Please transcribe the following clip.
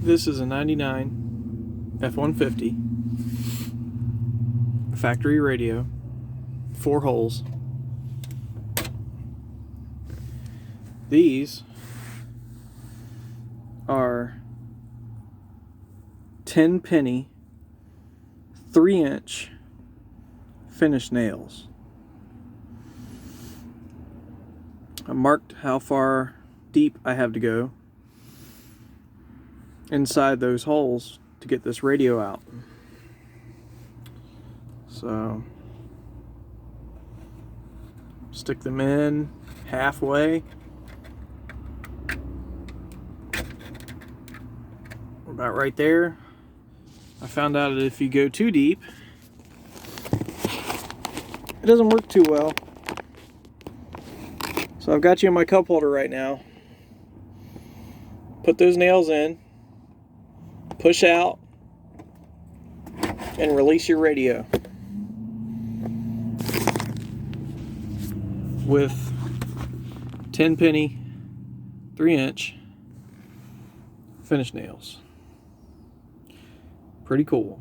This is a 99 F-150 factory radio, 4 holes. These are 10 penny 3-inch finish nails. I marked how far deep I have to go inside those holes to get this radio out. So stick them in halfway. About right there. I found out that if you go too deep, it doesn't work too well. So I've got you in my cup holder right now. Put those nails in, push out, and release your radio with 10 penny 3-inch finish nails. Pretty cool.